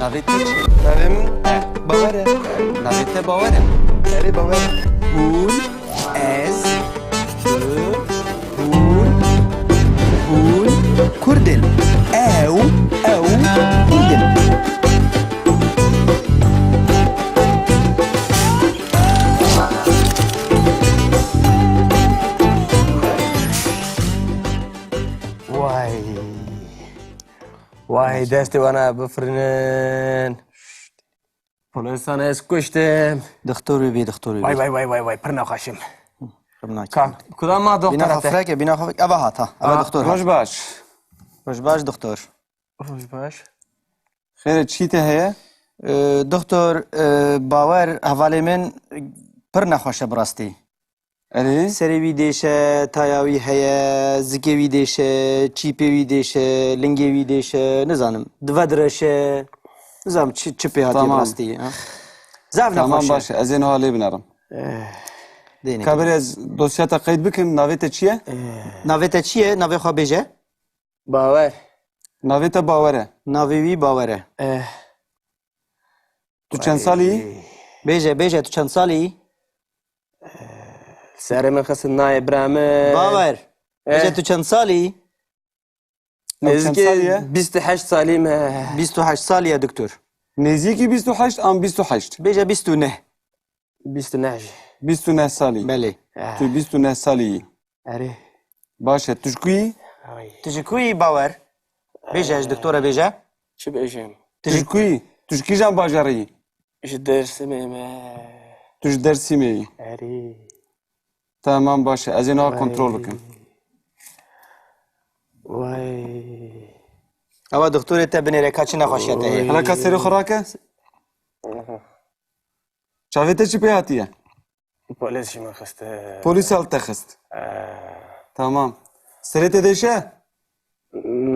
Navê te çi? Navê min Bawer e. Navê te bawer e? Erê Bawer. Hûn, ez, tu, hûn Kurdin. Ew Kurdin. Vay. Vay destê wana bifirinin. Polisan ez kuştum. Doktor bê doktor Vay vay vay vay vay pir nexweşim. bê. Ka kudam ma Bîna doktora te? xafireke bîna xafireke. Eva hat ha. Eva doktor hat. Roj baş. Roj baş doktor. Roj baş. Xêr çî te heye? Doktor bawer hevalê min pir nexweş e bi rastî. Erê? Serê wî dêşe, taya wî heye, zikê wî dêşe, çîpê wî dêşe, lingê wî dêşe, nizanim. Dive direşe. Nizanim çi pê hatiye bi Tamam. rastî. Zav Tamam nexweş e. baş. Ez ê niha lê binarim. Dêne. Kabir ez dosya te qeyd bikim. Navê te çi ye? Navê te çi ye? Navê xwe bêje? Bawer. Navê te bawer e. Navê wî bawer e. Tu çend salî yî? Bêje tu çend salî yî? Serê min xistin nayê bira min. Bawer. Bêje tu çend salî yî? Nêzîkî 28 salî me. 28 salî ye doktor. Nêzîkî 28 an 28. Bêje 29. 29. 29 salî. Belê. Tu 29 salî yî. Erê. Baş e. Tu ji ku yî? Tu ji ku yî bawer? Bêje ji doktora bêje? Çi bêjim? Tu ji ku yî? Tu ji kîjan bajarê yî? Ji Dêrsimê me. Tu ji Dêrsimê yî. Erê. Tamam baş e. Ez ê niha kontrol bikim. Vay. Eva doktorê te binêre ka çi nexweşiya te heye? Helaka serê xwerak e? Çavê te çi pê hatiye? Polis jî min xiste. Polîs hel te xist. Tamam. Serê te dêşe?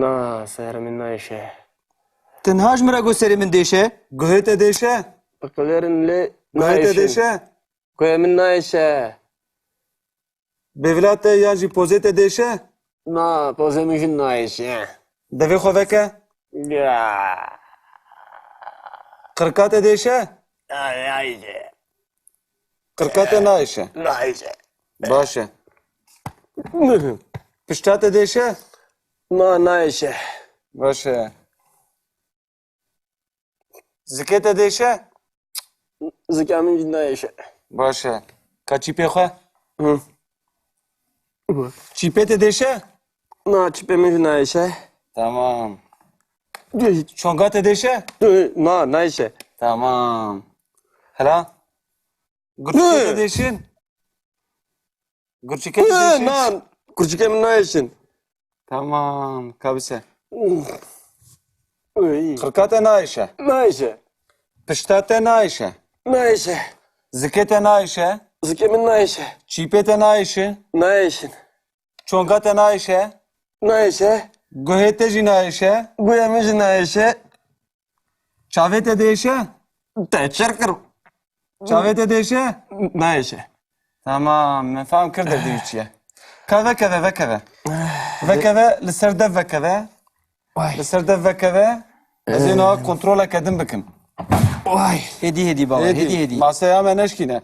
Na, serê min nayişe. Tenha ji min re got serê min dêşe? Guhê te dêşe? Bikilêrin lê Guhê te dêşe? Guhê min nayişe. Bêvila te ya jî pozê te dêşe? Na, pozê min jî nayişe. Devê xwe veke? Ya. Qirka te dêşe? Nayişe. Qirka te naişe. Nayişe. Baş e. Pişta te dêşe? Na, nayişe. Baş e. Zikê te dêşe? Zika min jî nayişe. Baş e. Ka çîpê xwe? Hı. Çîpê te dêşe? Na, çipê min jî nayişe. Tamam. Çonga te dêşe? Na, nayişe. Tamam. Hela? Gurçikê te dêşin? Gurçikê te dêşin? Na, kurçikê min nayişin. Tamam. Kabise. Uy. Qirka te naişe? Nayişe. Pişta te naişe? Nayişe. Zikê te naişe? Zikê min nayişe. Çîpê te naişin? Nayişin. Çonga te naişe? Nayişe. Guhê te jî naişe? Guya min jî nayişe. Çavê te dêşe? Te çirkir. Çavê te dêşe? Nayişe. Tamam. Me fehm kir derdî çiye. Ka vekeve vekeve. Vekeve li ser dev vekeve. Vay. Li ser dev vekeve. Ez ê niha kontrolek edim bikim. Vay. Hêdî bawer hêdî. Masaya me neşkîne.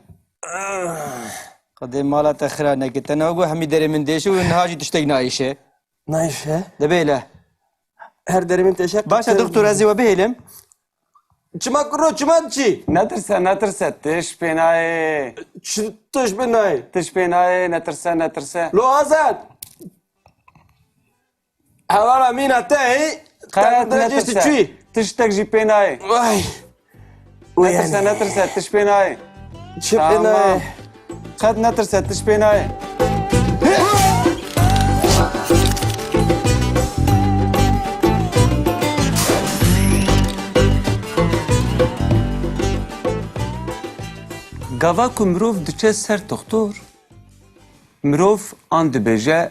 Qedê mala te xira neke. Te negot hemî derê min dêşe û niha jî tiştek naîşe. Nayişe. Dibêle. Her derimin teşekkür. Başa doktor ez ê we bihêlim. Çima kuro, çima çi. Netirse netirse. Tiş pê nayê. Tuş bin nay. Tiş pê nayê. Netirse netirse. Lo Azad. Hevara mina te. Qet Derecesi netirse. çi. Tiştek jî pê nayê. Vay. Netirse netirse. Tiş pê nayê. Çi bin nay. Qet netirse. Tiş pê nayê. Gava ku mirov diçe ser doktor, mirov an dibêje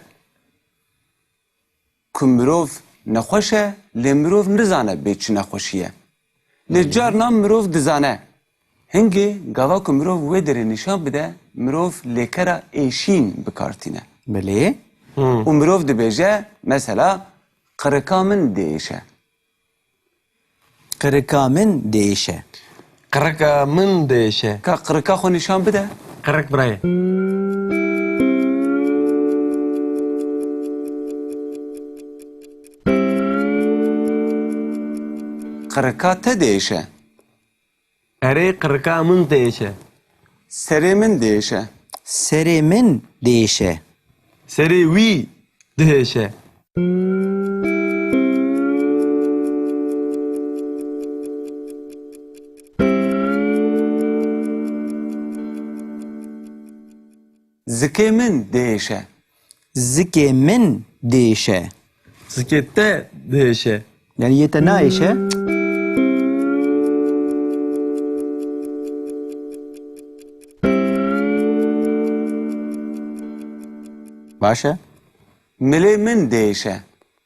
ku mirov nexweş e, lê mirov nizane bê çi nexweşî ye. Lê carnan mirov dizane. Hingê gava ku mirov wê derê nîşan bide, mirov lêkera êşîn bikartîne. Belê? û mirov dibêje mesela qirika min diêşe. Kırıka min değişe. Kırıka min değişe. Ka qirika xwe nîşan bide. Kırık buraya. Qirika te değişe. Eri kırıka min değişe. Serê min değişe. Serê min değişe. Seri wî değişe. Zikê min değişe. Zikê min değişe. Sikette değişe. Yani yete naişe. Başa. Milê min değişe.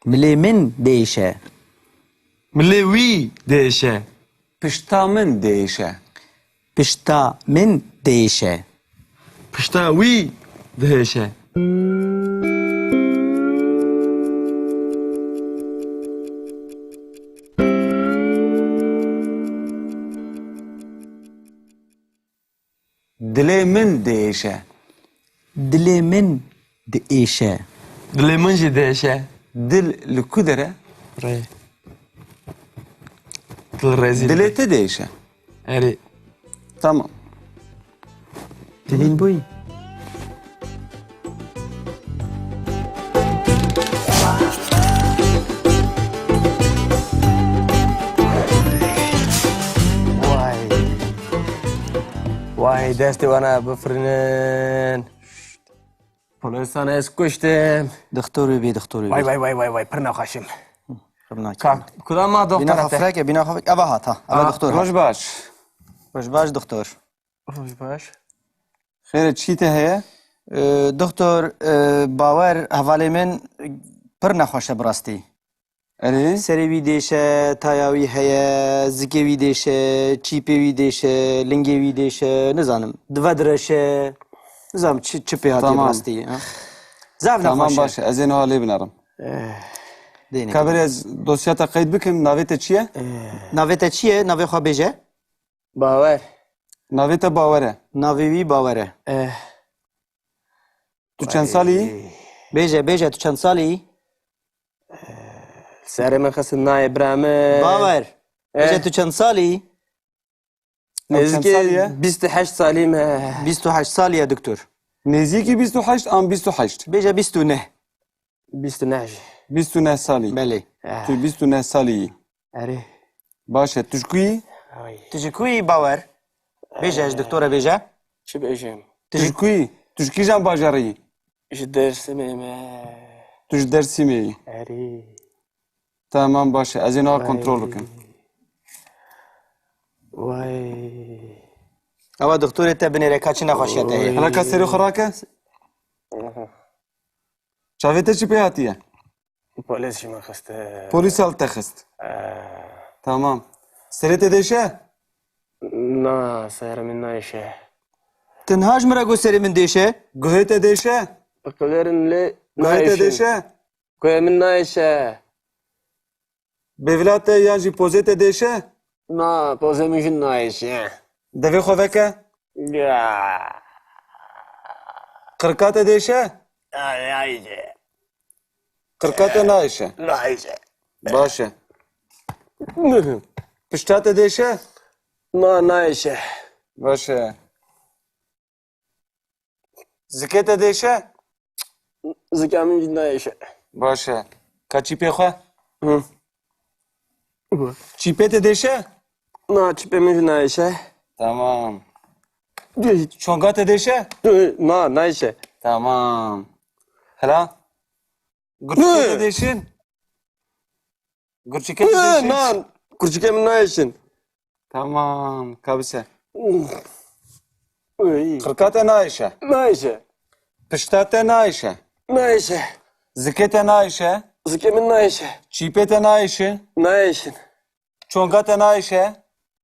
Milê min değişe. Milli wî değişe. Pişta min değişe. Pişta min değişe. Pişta wî değişe. Dilê min değişe. Dilê min değişe. Dilê min jî değişe. Dil li ku dere? Buraya. Dil rezil. Dilê te değişe. Eri. Tamam. Dilin buy. Vay. Vay desti bana bifrinin. Polisan ez kuştum. Doktoru bi doktoru bi. Vay pır nakaşım. Xebnak. Kuda ma Bina doktor xafreke, bina xafreke. Ava hat ha. Ava doktor. Roj baş. Roj baş doktor. baş. Xêr çî te heye? Doktor bawer hevalê min pir nexweş e bi rastî. Erê? Serê wî değişe, taya wî heye, zikê wî değişe, çîpê wî değişe, lingê wî değişe, nizanim. Dive direşe. Nizanim çi pê hatiye bi Tamam. rastî. ha? Zav Tamam nexweş baş. Ez ê niha lê binarim. e. Kabir ez dosya te qeyd bikim. Navê te çi ye? Navê te çi ye? Navê xwe bêje? Baver. Navê te bawer e. Navê wî bawer e. Tu çend salî yî? Bêje tu çend salî yî? Serê min xistin nayê biramın. Bawer. Bêje tu çend salî yî? Çend salî ye? Nêzîkî 28 salî me. 28 salî ye doktor. Nêzîkî 28 an 28. Bêje 29. 29. 29 salî. Belê. Tu 29 salî yî. Erê. Baş e. Tu ji ku yî? Tu ji ku yî bawer? Bêje ji doktora bêje? Çi bêjim? Tu ji ku yî? Tu ji kî jan bajarê yî? Ji Dêrsimê me. Tu ji Dêrsimê yî. Erê. Tamam baş e. Ez ê niha kontrol bikim. Vay. Ava doktorê te binêre kaçî nexweşiya te heye. Helaka serê xwe rake? Çavê te çi pê hatiye? Polis jî min xiste. Polîs hal te xist. Tamam. Serê te değişe? Na, serê min nayişe. Tenha ji min re got serê min değişe? Guhê te değişe? Biklerin lê Guhê te nayişin. değişe? Guhê min nayişe. Bêvila te yan jî pozê te değişe? Na, pozê min jî nayişe. Devê xwe veke? Ya. Qirka te değişe? Nayişe. Qirka te naişe. Nayişe. Baş e. Pişta te değişe? Na, nayişe. Baş e. Zikê te değişe? Zika min jî nayişe. Baş e. Ka çîpê xwe? Hı. Çîpê te değişe? Na, çipê min jî nayişe. Tamam. Çonga te değişe? Na, nayişe. Tamam. Hela? Gurçike te değişin? Gurçike te değişin? Na, kurçike min nayişin. Tamam. Kabise. Uy. Qirka te naişe? Nayişe. Pişta te naişe? Nayişe. Zikê te naişe? Zike min nayişe. Çîpê te naişe? Nayişin. Çonga te naişe?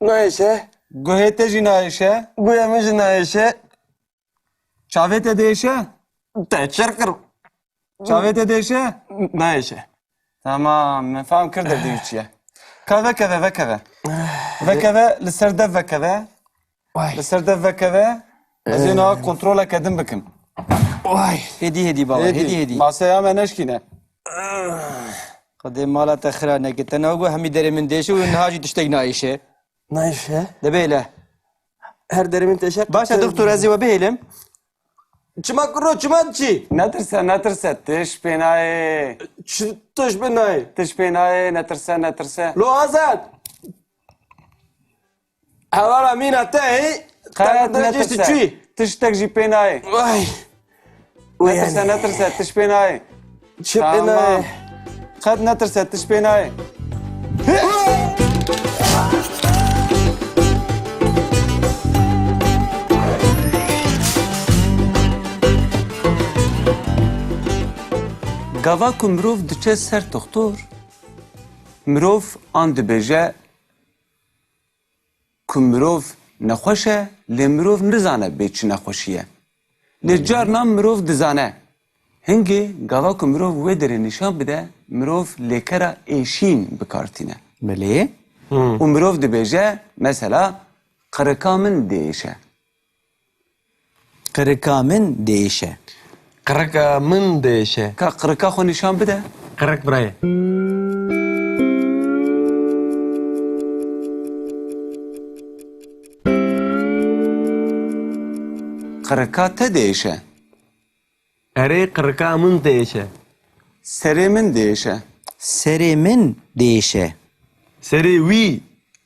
Nayişe. Guhê te jî naişe? Guya min jî nayişe. Çavê te değişe? Te çirkir. Çavê te değişe? Nayişe. Tamam. Me fehm kir derdî çi ye. Vekeve. Vekeve li ser dev vekeve. Vay. Li ser dev vekeve. Ez ê niha kontrola kedim bikim. Vay. Hedi baba, hedi. Masaya me neşkîne. Qedê mala te xira neke, te nagu hemî derê min deşe û niha jî tiştek naîşe. Naişe. Debêle. Her derimin teşekkür. Başa doktor ez ê we bihêlim. Çima kuro çima çi. Netirse tiş pênayê. Tuş binayı. Tiş pênayê netirse. Lo Hasan. Hevara mina te. Qet Netirse. netirse. Tiştek jî pênayê. Vay. Netirse tiş pênayê. Çip binayı. Qet netirse tiş pênayê. Gava ku mirov diçe ser doktor, mirov an dibêje ku mirov nexweş e, lê mirov nizane bê çi nexweşî ye. Lê carna mirov dizane. Hingê gava ku mirov wê derê nîşan bide, mirov lêkera êşîn bikartîne. Belê. û mirov dibêje, mesela qirika min diêşe. Qirika min değişe. Kıraka min değişe. Ka qirika xwe nîşan bide. Kırık burayı. Qirika te diêşe. Eri kıraka min değişe. Serê min diêşe. Serê min değişe. Seri wî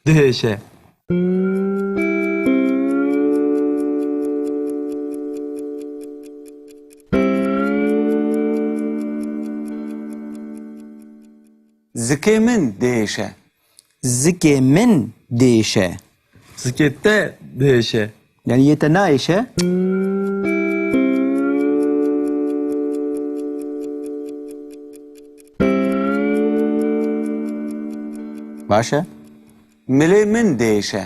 değişe. Zikê min diêşe. Zikê min değişe. Sikette değişe. Yani yete naişe. Başa. Milê min diêşe.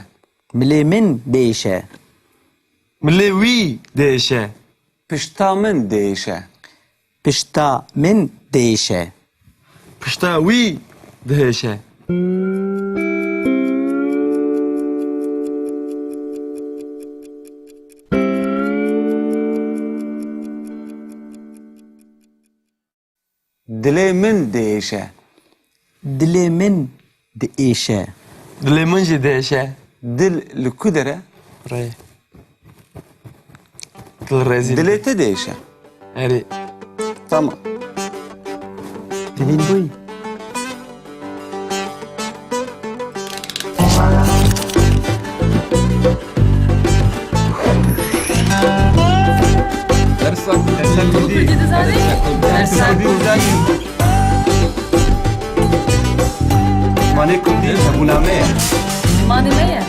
Milê min değişe. Milli wî değişe. Pişta min diêşe. Pişta min değişe. Pişta wî değişe. Dilê min diêşe. Dilê min değişe. Dili min jî değişe. Dil li ku dere? Burayı. Dil rezil. Dilê te diêşe. Eri. Tamam. Dilin buy. Mane kurdi hebûname ye. Mane me ye?